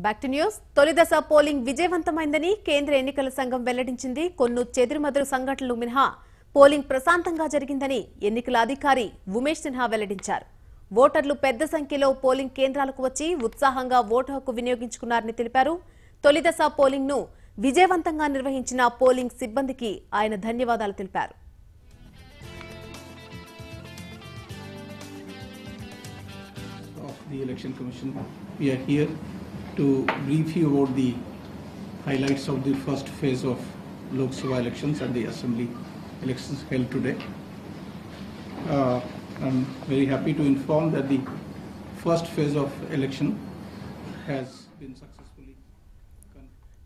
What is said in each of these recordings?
Back to news. తొలి దశ polling విజయవంతమైందని కేంద్ర ఎన్నికల సంఘం వెల్లడించింది. కొన్ని చెదురుమదురు సంఘటనలు మినహా పోలింగ్ ప్రశాంతంగా జరిగిందని ఎన్నికల అధికారి ఉమేష్ సిన్హా వెల్లడించారు. ఓటర్లు పెద్ద సంఖ్యలో పోలింగ్ కేంద్రాలకు వచ్చి ఉత్సాహంగా ఓటు హక్కు వినియోగించుకున్నారని తెలిపారు. తొలి దశ పోలింగ్ ను విజయవంతంగా నిర్వహించిన పోలింగ్ సిబ్బందికి ఆయన ధన్యవాదాలు తెలిపారు. The Election Commission, we are here to brief you about the highlights of the first phase of Lok Sabha elections and the Assembly elections held today. I'm very happy to inform that the first phase of election has been successfully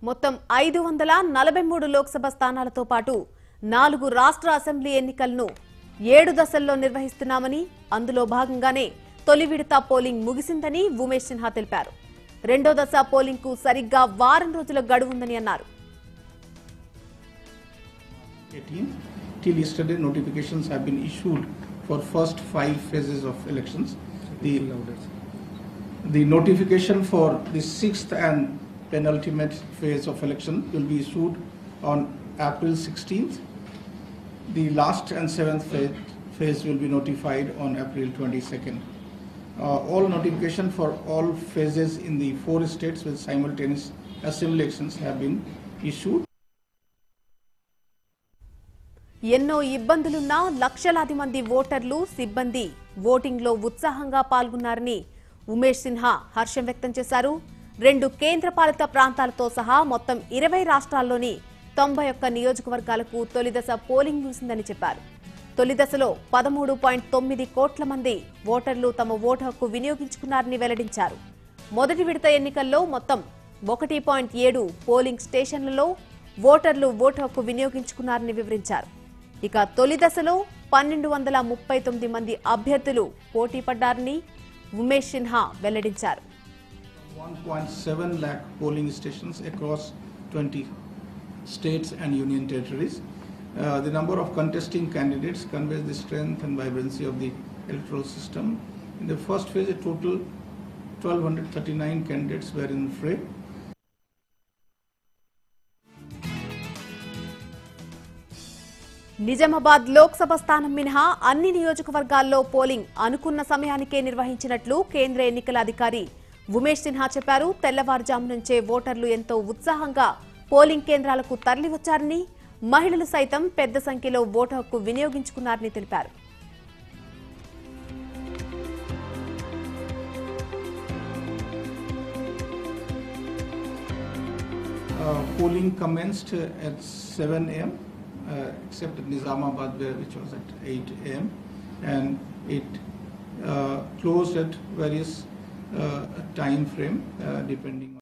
మొత్తం 543 లోక్సభ స్థానాలతో పాటు 4 రాష్ట్ర assembly ఎన్నికలను 7 దశల్లో నిర్వహిస్తున్నామని, అందులో భాగంగానే తొలి విడత పోలింగ్ ముగిసిందని ఉమేష్ సిన్హా తెలిపారు. రెండో దశ పోలింగ్ కు సరిగ్గా వారం రోజుల గడువు ఉందని అన్నారు. 18 till yesterday notifications have been issued for first 5 phases of elections. The notification for the 6th and penultimate phase of election will be issued on April 16th. The last and 7th phase will be notified on April 22nd. All notification for all phases in the 4 states with simultaneous assembly elections have been issued. ఎన్నో ఇబ్బందులున్నా లక్షలాది మంది ఓటర్లు, సిబ్బంది voting లో ఉత్సాహంగా పాల్గొన్నారని ఉమేష్ సిన్హా హర్షం వ్యక్తం చేశారు. 2 కేంద్రపాలిత ప్రాంతాలతో సహా మొత్తం 20 రాష్ట్రాల్లోని 91 నియోజకవర్గాలకు తొలి దశ పోలింగ్ ముగిసిందని చెప్పారు. తొలి దశలో 13.9 కోట్ల మంది ఓటర్లు తమ ఓటు హక్కు వినియోగించుకున్నారని వెల్లడించారు. మొదటి విడత ఎన్నికల్లో మొత్తం 1.7 పోలింగ్ స్టేషన్లలో ఓటర్లు ఓటు హక్కు వినియోగించుకున్నారని వివరించారు. ఇక తొలి దశలో 1239 మంది అభ్యర్థులు పోటీ పడ్డారని ఉమేష్ సిన్హా వెల్లడించారు. 1.7 lakh polling stations across 20 states and union territories. The number of contesting candidates conveys the strength and vibrancy of the electoral system. In the first phase, a total 1,239 candidates were in the fray. Nizamabad Lok Sabha స్థానం మినహా అన్ని నియోజకవర్గాల్లో polling అనుకున్న సమయానికే నిర్వహించినట్లు కేంద్ర ఎన్నికల అధికారి ఉమేష్ సిన్హా చెప్పారు. తెల్లవారుజాము నుంచే ఓటర్లు ఎంతో ఉత్సాహంగా పోలింగ్ కేంద్రాలకు తరలివచ్చారని, మహిళలు సైతం పెద్ద సంఖ్యలో ఓటు హక్కు వినియోగించుకున్నారని తెలిపారు. Polling commenced at 7 a.m. Except at Nizamabad, which was at 8 a.m. and it closed at various time frame depending on